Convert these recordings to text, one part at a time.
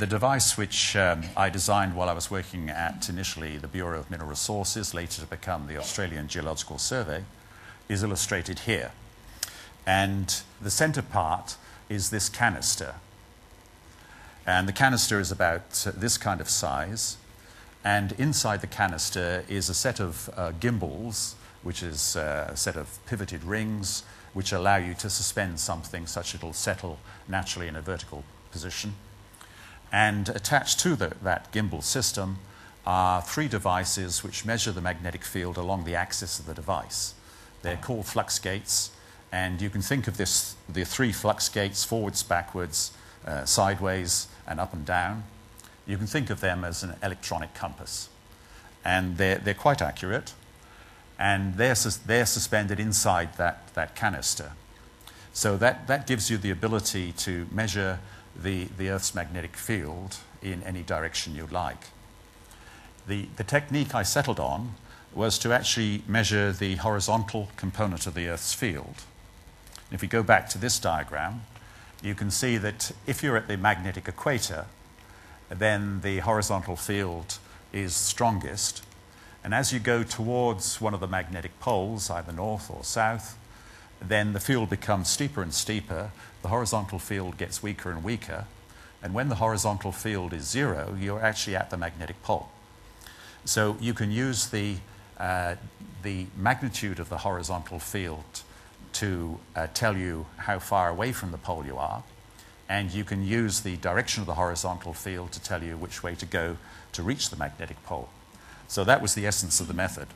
the device which I designed while I was working at initially the Bureau of Mineral Resources, later to become the Australian Geological Survey, is illustrated here. And the center part is this canister. And the canister is about this kind of size. And inside the canister is a set of gimbals, which is a set of pivoted rings, which allow you to suspend something such it'll settle naturally in a vertical position. And attached to that gimbal system are 3 devices which measure the magnetic field along the axis of the device. They're called flux gates, and you can think of the 3 flux gates, forwards, backwards, sideways, and up and down. You can think of them as an electronic compass. And they're quite accurate, and they're suspended inside that canister. So that gives you the ability to measure the Earth's magnetic field in any direction you'd like. The technique I settled on was to actually measure the horizontal component of the Earth's field. If we go back to this diagram, you can see that if you're at the magnetic equator, then the horizontal field is strongest. And as you go towards one of the magnetic poles, either north or south, then the field becomes steeper and steeper. The horizontal field gets weaker and weaker. And when the horizontal field is 0, you're actually at the magnetic pole. So you can use the magnitude of the horizontal field to tell you how far away from the pole you are. And you can use the direction of the horizontal field to tell you which way to go to reach the magnetic pole. So that was the essence of the method.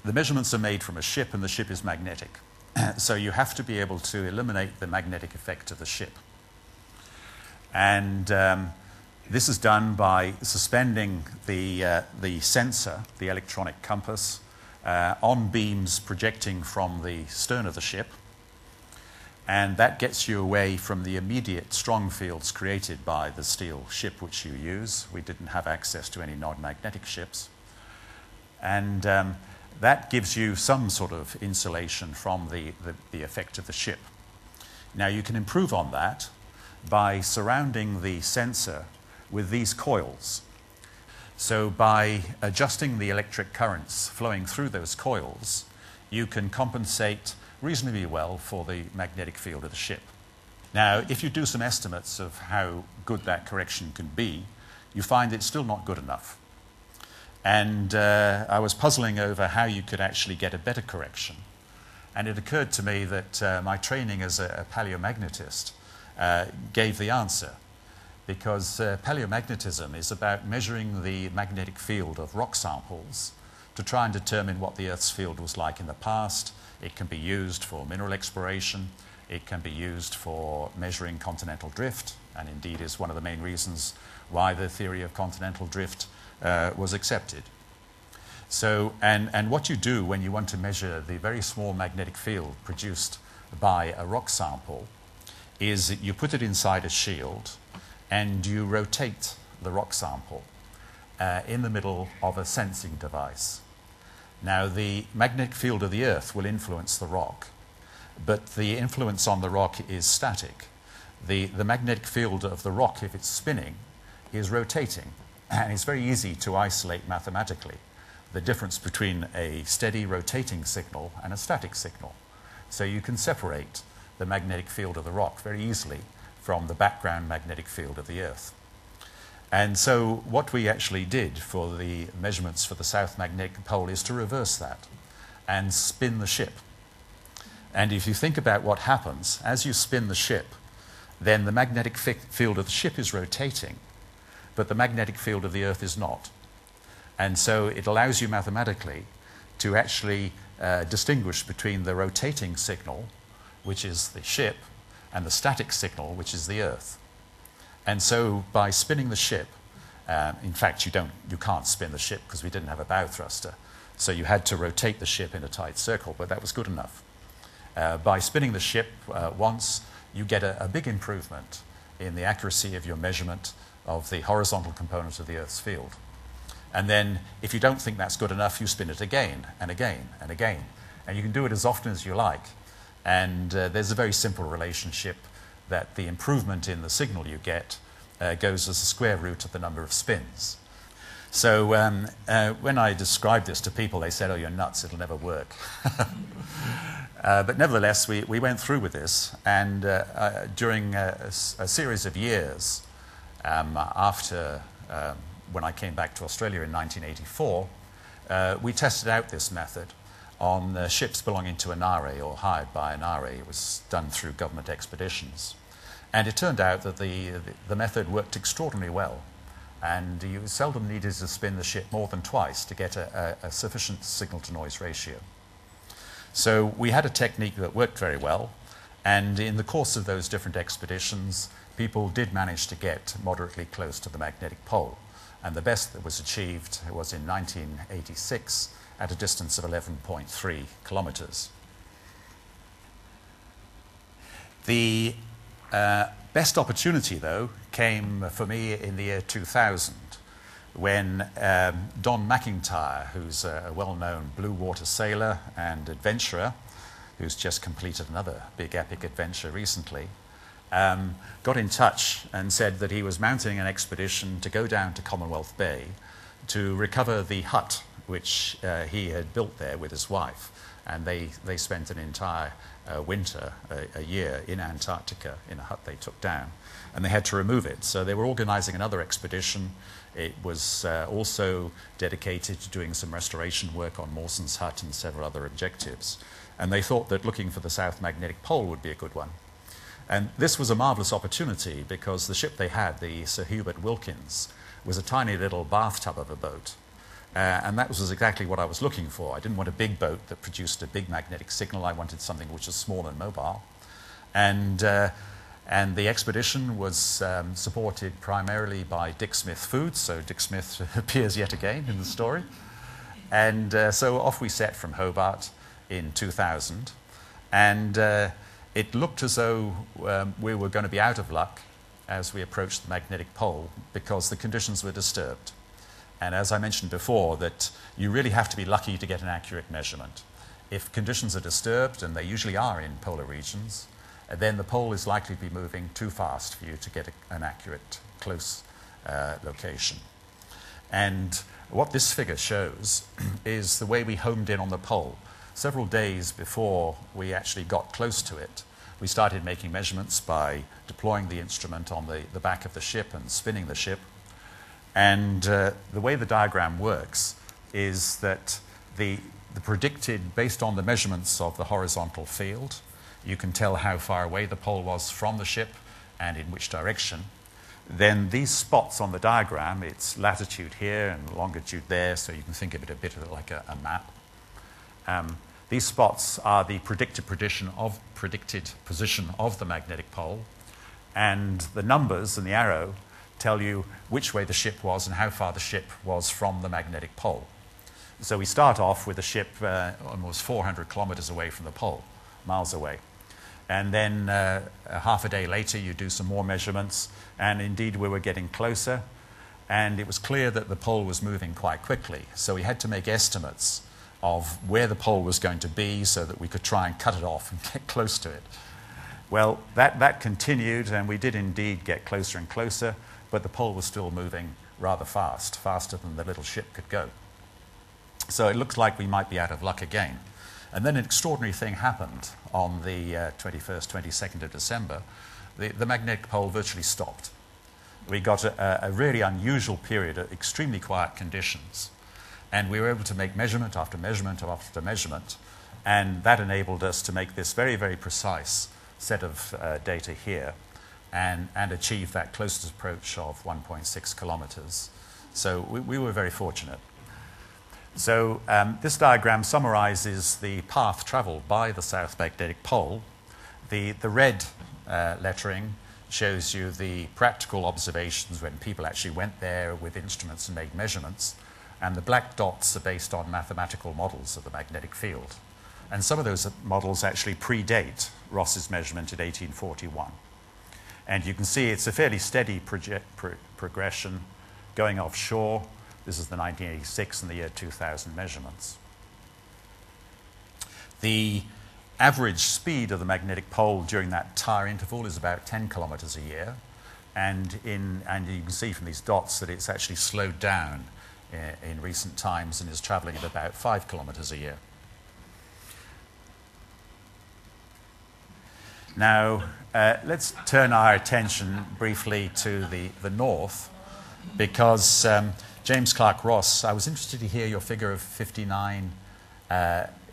The measurements are made from a ship, and the ship is magnetic. So you have to be able to eliminate the magnetic effect of the ship. And this is done by suspending the sensor, the electronic compass, on beams projecting from the stern of the ship. And that gets you away from the immediate strong fields created by the steel ship which you use. We didn't have access to any non-magnetic ships. And that gives you some sort of insulation from the effect of the ship. Now you can improve on that by surrounding the sensor with these coils. So by adjusting the electric currents flowing through those coils, you can compensate reasonably well for the magnetic field of the ship. Now, if you do some estimates of how good that correction can be, you find it's still not good enough. And I was puzzling over how you could actually get a better correction. And it occurred to me that my training as a paleomagnetist gave the answer, because paleomagnetism is about measuring the magnetic field of rock samples to try and determine what the Earth's field was like in the past. It can be used for mineral exploration. It can be used for measuring continental drift, and indeed is one of the main reasons why the theory of continental drift was accepted. So, and what you do when you want to measure the very small magnetic field produced by a rock sample is that you put it inside a shield and you rotate the rock sample in the middle of a sensing device. Now, the magnetic field of the Earth will influence the rock, but the influence on the rock is static. The magnetic field of the rock, if it's spinning, is rotating. And it's very easy to isolate mathematically the difference between a steady rotating signal and a static signal. So you can separate the magnetic field of the rock very easily from the background magnetic field of the Earth. And so what we actually did for the measurements for the South Magnetic Pole is to reverse that and spin the ship. And if you think about what happens, as you spin the ship, then the magnetic field of the ship is rotating, but the magnetic field of the Earth is not. And so it allows you mathematically to actually distinguish between the rotating signal, which is the ship, and the static signal, which is the Earth. And so by spinning the ship, in fact you can't spin the ship because we didn't have a bow thruster, so you had to rotate the ship in a tight circle, but that was good enough. By spinning the ship once, you get a big improvement in the accuracy of your measurement of the horizontal component of the Earth's field. And then, if you don't think that's good enough, you spin it again and again and again. And you can do it as often as you like. And there's a very simple relationship that the improvement in the signal you get goes as the square root of the number of spins. So when I described this to people, they said, "Oh, you're nuts, it'll never work." But nevertheless, we went through with this, and during a series of years after when I came back to Australia in 1984, we tested out this method on ships belonging to Inari or hired by Inari. It was done through government expeditions. And it turned out that the method worked extraordinarily well. And you seldom needed to spin the ship more than twice to get a sufficient signal-to-noise ratio. So we had a technique that worked very well. And in the course of those different expeditions, people did manage to get moderately close to the magnetic pole. And the best that was achieved was in 1986 at a distance of 11.3 kilometers. The best opportunity, though, came for me in the year 2000 when Don McIntyre, who's a well-known blue water sailor and adventurer, who's just completed another big epic adventure recently, got in touch and said that he was mounting an expedition to go down to Commonwealth Bay to recover the hut which he had built there with his wife. And they spent an entire winter, a year, in Antarctica in a hut they took down. And they had to remove it. So they were organizing another expedition. It was also dedicated to doing some restoration work on Mawson's hut and several other objectives. And they thought that looking for the South Magnetic Pole would be a good one. And this was a marvelous opportunity because the ship they had, the Sir Hubert Wilkins, was a tiny little bathtub of a boat. And that was exactly what I was looking for. I didn't want a big boat that produced a big magnetic signal. I wanted something which was small and mobile. And the expedition was supported primarily by Dick Smith Foods. So Dick Smith appears yet again in the story. And so off we set from Hobart in 2000. And it looked as though we were going to be out of luck as we approached the magnetic pole because the conditions were disturbed. And as I mentioned before, that you really have to be lucky to get an accurate measurement. If conditions are disturbed, and they usually are in polar regions, then the pole is likely to be moving too fast for you to get an accurate, close location. And what this figure shows is the way we homed in on the pole. Several days before we actually got close to it, we started making measurements by deploying the instrument on the back of the ship and spinning the ship. And the way the diagram works is that the predicted, based on the measurements of the horizontal field, you can tell how far away the pole was from the ship and in which direction. Then these spots on the diagram, it's latitude here and longitude there, so you can think of it a bit like a map. These spots are the predicted position of the magnetic pole, and the numbers and the arrow tell you which way the ship was and how far the ship was from the magnetic pole. So we start off with the ship almost 400 kilometers away from the pole, miles away. And then half a day later you do some more measurements, and indeed we were getting closer, and it was clear that the pole was moving quite quickly. So we had to make estimates of where the pole was going to be so that we could try and cut it off and get close to it. Well, that continued, and we did indeed get closer and closer, but the pole was still moving rather fast, faster than the little ship could go. So it looks like we might be out of luck again. And then an extraordinary thing happened on the 21st, 22nd of December. The magnetic pole virtually stopped. We got a really unusual period of extremely quiet conditions. And we were able to make measurement after measurement after measurement. And that enabled us to make this very, very precise set of data here and achieve that closest approach of 1.6 kilometers. So we were very fortunate. So this diagram summarizes the path traveled by the South Magnetic Pole. The red lettering shows you the practical observations when people actually went there with instruments and made measurements. And the black dots are based on mathematical models of the magnetic field. And some of those models actually predate Ross's measurement in 1841. And you can see it's a fairly steady progression going offshore. This is the 1986 and the year 2000 measurements. The average speed of the magnetic pole during that entire interval is about 10 kilometers a year. and you can see from these dots that it's actually slowed down in recent times and is travelling at about 5 kilometres a year. Now, let's turn our attention briefly to the north, because James Clark Ross, I was interested to hear your figure of 59,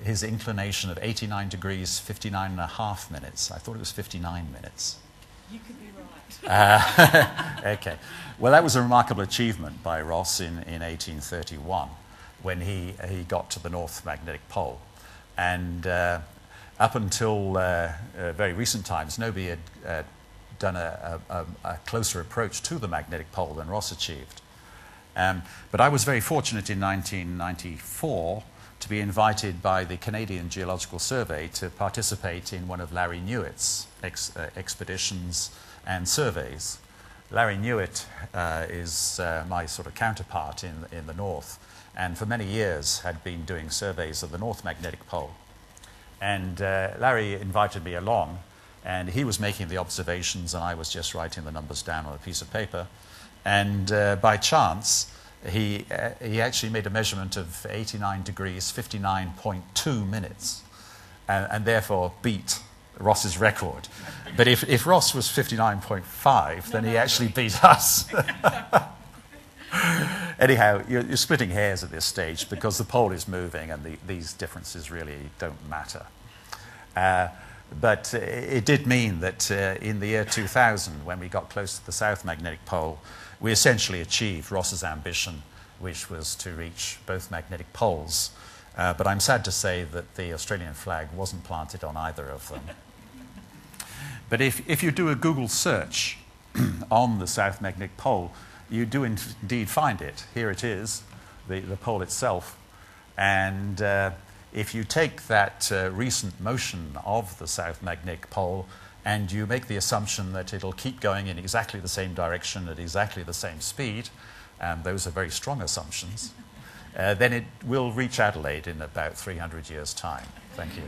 his inclination of 89 degrees, 59 and a half minutes. I thought it was 59 minutes. You could be right. Okay. Well, that was a remarkable achievement by Ross in 1831 when he got to the North Magnetic Pole. And up until very recent times, nobody had done a closer approach to the magnetic pole than Ross achieved. But I was very fortunate in 1994 to be invited by the Canadian Geological Survey to participate in one of Larry Newitt's expeditions and surveys. Larry Newitt is my sort of counterpart in the north, and for many years had been doing surveys of the North Magnetic Pole. And Larry invited me along, and he was making the observations and I was just writing the numbers down on a piece of paper. And by chance, he actually made a measurement of 89 degrees, 59.2 minutes, and therefore beat Ross's record. But if Ross was 59.5, then he actually beat us. Anyhow, you're splitting hairs at this stage because the pole is moving and these differences really don't matter. But it did mean that in the year 2000, when we got close to the South Magnetic Pole, we essentially achieved Ross's ambition, which was to reach both magnetic poles. But I'm sad to say that the Australian flag wasn't planted on either of them. But if you do a Google search on the South Magnetic Pole, you do indeed find it. Here it is, the pole itself. And if you take that recent motion of the South Magnetic Pole and you make the assumption that it'll keep going in exactly the same direction at exactly the same speed, and those are very strong assumptions, then it will reach Adelaide in about 300 years' time. Thank you.